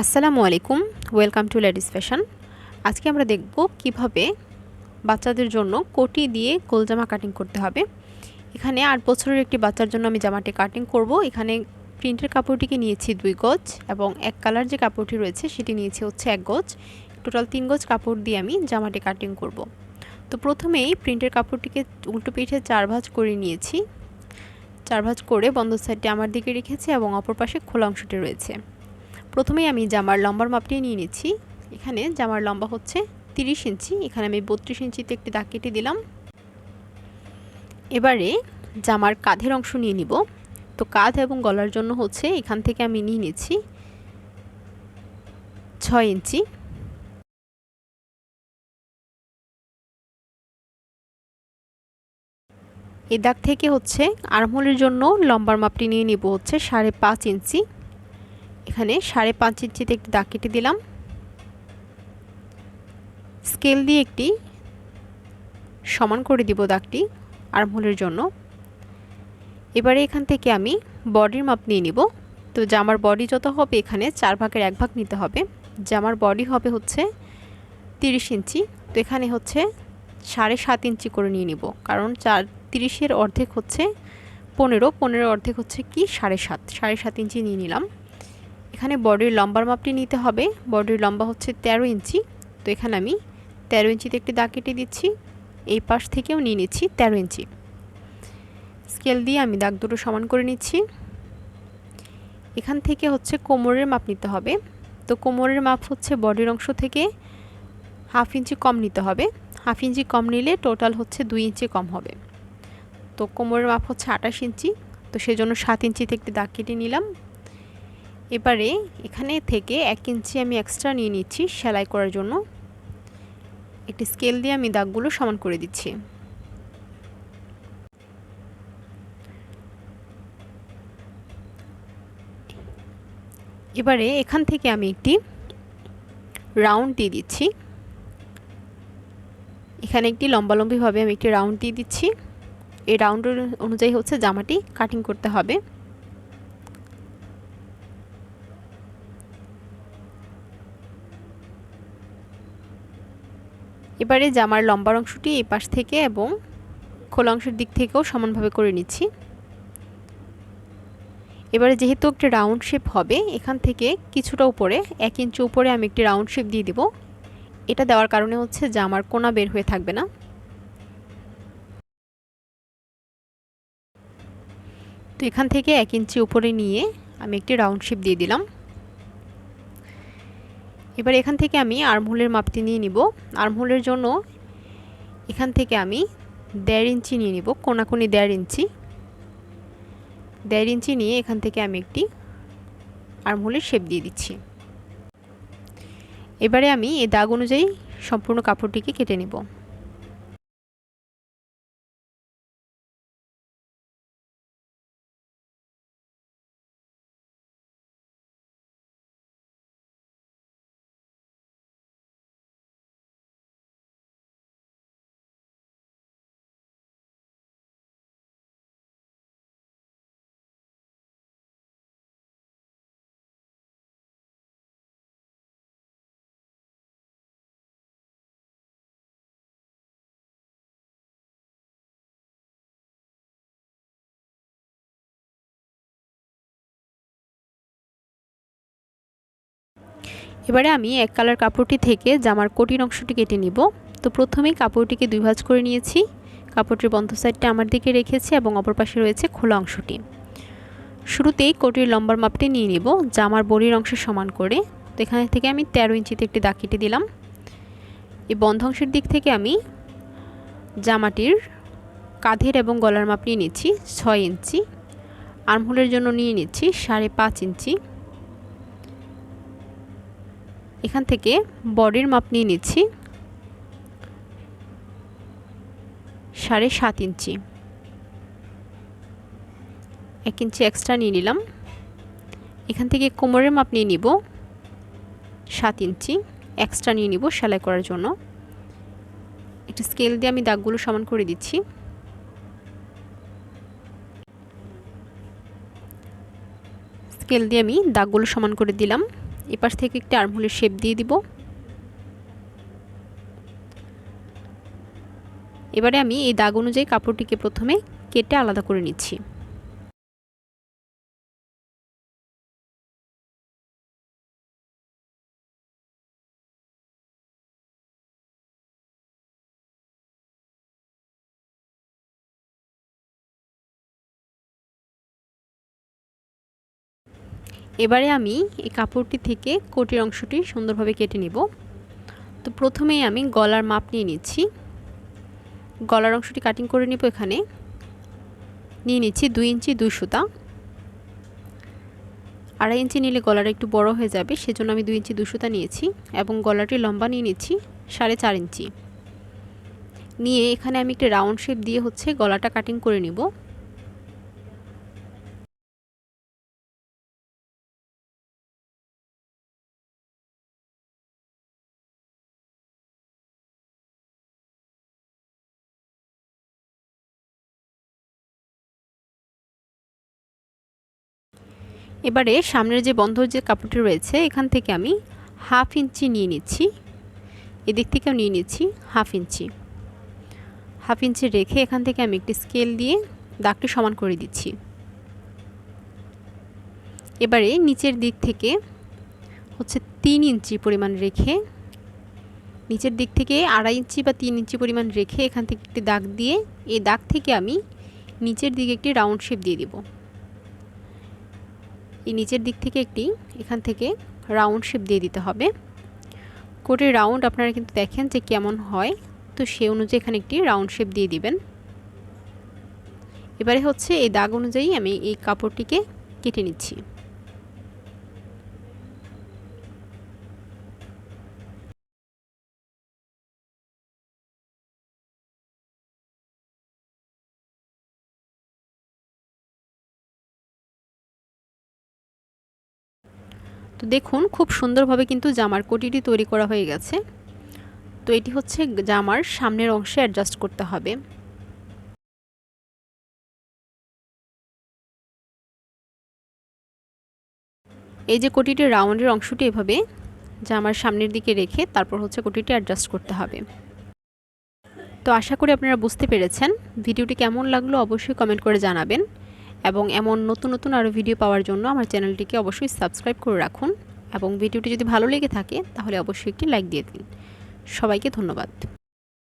আসসালামু আলাইকুম, welcome to ladies fashion. আজকে আমরা দেখব কিভাবে বাচ্চাদের জন্য কোটি দিয়ে গোল জামা কাটিং করতে হবে। এখানে 8 বছরের একটি বাচ্চার জন্য আমি জামাটি কাটিং করব। এখানে প্রিন্টের কাপড়টিকে নিয়েছি 2 গজ এবং এক কালার যে কাপড়টি রয়েছে সেটি নিয়েছি হচ্ছে 1 গজ। টোটাল 3 গজ কাপড় দিয়ে আমি জামাটি কাটিং করব। তো প্রথমেই প্রিন্টের কাপড়টিকে উল্টো পিঠে 4 ভাঁজ করে নিয়েছি। 4 ভাঁজ করে বন্ধ সাইডটি আমার দিকে রেখেছি এবং অপর পাশে খোলা অংশটি রয়েছে। প্রথমেই আমি জামার লম্বার মাপটি নিয়ে নিচ্ছি। এখানে জামার লম্বা হচ্ছে 30 ইঞ্চি। এখানে আমি 32 ইঞ্চিতে একটি দাগ কেটে দিলাম। এবারে জামার কাঁধের অংশ নিয়ে নিব। তো কাঁধ এবং গলার জন্য হচ্ছে এখান থেকে আমি নিয়ে নিচ্ছি 6 ইঞ্চি। এই দাগ থেকে হচ্ছে আর্মহোলের জন্য লম্বার মাপটি নিয়ে নিব হচ্ছে 5.5 ইঞ্চি। এখানে 5.5 ইঞ্চিতে একটি দাগ কেটে দিলাম। স্কেল দিয়ে একটি সমান করে দিব দাগটি আর্মহোলের জন্য। এবারে এখান থেকে আমি বডির মাপ নিয়ে নিব। তো জামার বডি যত হবে এখানে 4 ভাগের 1 ভাগ নিতে হবে। জামার বডি হবে হচ্ছে 30 ইঞ্চি। তো এখানে হচ্ছে 7.5 ইঞ্চি করে নিয়ে নিব, কারণ 30-এর অর্ধেক হচ্ছে 15 অর্ধেক হচ্ছে কি 7.5 ইঞ্চি নিয়ে নিলাম। এখানে বডির লম্বার মাপটি নিতে হবে। বডির লম্বা হচ্ছে 13 ইঞ্চি। তো এখানে আমি 13 ইঞ্চিতে একটি দাগ কেটে দিচ্ছি। এই পাশ থেকেও নিয়ে নিচ্ছি 13 ইঞ্চি। স্কেল দিয়ে আমি দাগ দুটো সমান করে নিচ্ছি। এখান থেকে হচ্ছে কোমরের মাপ নিতে হবে। তো কোমরের মাপ হচ্ছে বডির অংশ থেকে 1/2 ইঞ্চি কম নিতে হবে। 1/2 ইঞ্চি কম নিলে টোটাল হচ্ছে 2 ইঞ্চি কম হবে। তো কোমরের মাপ হচ্ছে 28 ইঞ্চি। তো সেজন্য 7 ইঞ্চিতে একটি দাগ কেটে নিলাম। এবারে এখানে থেকে 1 ইঞ্চি আমি এক্সট্রা নিয়ে নিচ্ছি সেলাই করার জন্য। একটি স্কেল দিয়ে আমি দাগগুলো সমান করে দিচ্ছি। এবারে এখান থেকে আমি একটি রাউন্ড দিয়ে দিচ্ছি। এখানে একটি লম্বালম্বিভাবে আমি একটি রাউন্ড দিয়ে দিচ্ছি। এই রাউন্ড অনুযায়ী হচ্ছে জামাটি কাটিং করতে হবে। এবারে জামার লম্বার অংশটি এই পাশ থেকে এবং খোলা অংশের দিক থেকেও সমানভাবে করে নিচ্ছি। এবারে যেহেতু একটা রাউন্ড শেপ হবে, এখান থেকে কিছুটা উপরে 1 ইঞ্চি উপরে আমি একটি রাউন্ড শেপ দিয়ে দিব। এটা দেওয়ার কারণে হচ্ছে জামার কোনা বের হয়ে থাকবে না। তো এখান থেকে 1 ইঞ্চি উপরে নিয়ে আমি একটি রাউন্ড শেপ দিয়ে দিলাম। এবার এখান থেকে আমি আর্মহোলের মাপটি নিয়ে নিব। আর্মহোলের জন্য এখান থেকে আমি 1.5 ইঞ্চি নিয়ে নিব, কোনাকুনি 1.5 ইঞ্চি। 1.5 ইঞ্চি নিয়ে এখান থেকে আমি একটি আর্মহোলের শেপ দিয়ে দিচ্ছি। এবারে আমি এই দাগ অনুযায়ী সম্পূর্ণ কাপড়টিকে কেটে নেব। এবারে আমি এক কালার কাপড়টি থেকে জামার কোটির অংশটি কেটে নিব। তো প্রথমেই কাপড়টিকে 2 ভাঁজ করে নিয়েছি। কাপড়টির বন্ধ সাইডটা আমার দিকে রেখেছি এবং অপর পাশে রয়েছে খোলা অংশটি। শুরুতেই কোটির লম্বার মাপটি নিয়ে নিব জামার বডির অংশের সমান করে। তো এখান থেকে আমি 13 ইঞ্চিতে একটি দাগ কেটে দিলাম। এই বন্ধ অংশের দিক থেকে আমি জামাটির কাঁধের এবং গলার মাপ নিয়ে নিচ্ছি 6 ইঞ্চি। আর্মহোলের জন্য নিয়ে নিচ্ছি 5.5 ইঞ্চি। এখান থেকে বডির মাপ নিয়ে নিচ্ছি 7.5 ইঞ্চি। 1 ইঞ্চি এক্সট্রা নিয়ে নিলাম। এখান থেকে কোমরের মাপ নিয়ে নিব 7 ইঞ্চি, এক্সট্রা নিয়ে নিব সেলাই করার জন্য। একটা স্কেল দিয়ে আমি দাগগুলো সমান করে দিচ্ছি। স্কেল দিয়ে আমি দাগগুলো সমান করে দিলাম। এপাশ থেকে একটি আর্মহোলের শেপ দিয়ে দিব। এবারে আমি এই দাগ অনুযায়ী কাপড়টিকে প্রথমে কেটে আলাদা করে নিচ্ছি। এবারে আমি এই কাপড়টি থেকে কোটির অংশটি সুন্দরভাবে কেটে নেব। তো প্রথমেই আমি গলার মাপ নিয়ে নিচ্ছি। গলার অংশটি কাটিং করে নেব। এখানে নিয়ে নিচ্ছি 2 ইঞ্চি 2 সুতা। 2.5 ইঞ্চি নিলে গলাটা একটু বড় হয়ে যাবে, সেজন্য আমি 2 ইঞ্চি 2 সুতা নিয়েছি এবং গলাটির লম্বা নিয়ে নিচ্ছি 4.5 ইঞ্চি। নিয়ে এখানে আমি একটা রাউন্ড শেপ দিয়ে গলাটা কাটিং করে নিব। এবারে সামনের যে বন্ধ যে কাপড়টি রয়েছে এখান থেকে আমি 1/2 ইঞ্চি নিয়ে নিচ্ছি। এদিক থেকেও নিয়ে নিচ্ছি 1/2 ইঞ্চি। 1/2 ইঞ্চি রেখে এখান থেকে আমি একটি স্কেল দিয়ে দাগটি সমান করে দিচ্ছি। এবারে নিচের দিক থেকে 3 ইঞ্চি পরিমাণ রেখে, নিচের দিক থেকে 2.5 ইঞ্চি বা 3 ইঞ্চি পরিমাণ রেখে এখান থেকে একটি দাগ দিয়ে এই দাগ থেকে আমি নিচের দিকে একটি রাউন্ড শেপ দিয়ে দিব। এই নিচের দিক থেকে এখান থেকে রাউন্ড শেপ দিয়ে দিতে হবে। কোটের রাউন্ড আপনারা কিন্তু দেখেন যে কেমন হয়, তো সেই অনুযায়ী এখানে একটি রাউন্ড শেপ দিয়ে দিবেন। এবারে এই দাগ অনুযায়ী আমি এই কাপড়টিকে কেটে নিচ্ছি। তো দেখুন খুব সুন্দরভাবে কিন্তু জামার কোটিটি তৈরি করা হয়ে গেছে। তো এটি জামার সামনের অংশে অ্যাডজাস্ট করতে হবে। এই যে কোটিটির রাউন্ডের অংশটি এভাবে জামার সামনের দিকে রেখে তারপর কোটিটি অ্যাডজাস্ট করতে হবে। তো আশা করি আপনারা বুঝতে পেরেছেন। ভিডিওটি কেমন লাগলো অবশ্যই কমেন্ট করে জানাবেন এবং এমন নতুন নতুন আরও ভিডিও পাওয়ার জন্য আমার চ্যানেলটিকে অবশ্যই সাবস্ক্রাইব করে রাখুন এবং ভিডিওটি যদি ভালো লেগে থাকে তাহলে অবশ্যই একটি লাইক দিয়ে দিন। সবাইকে ধন্যবাদ।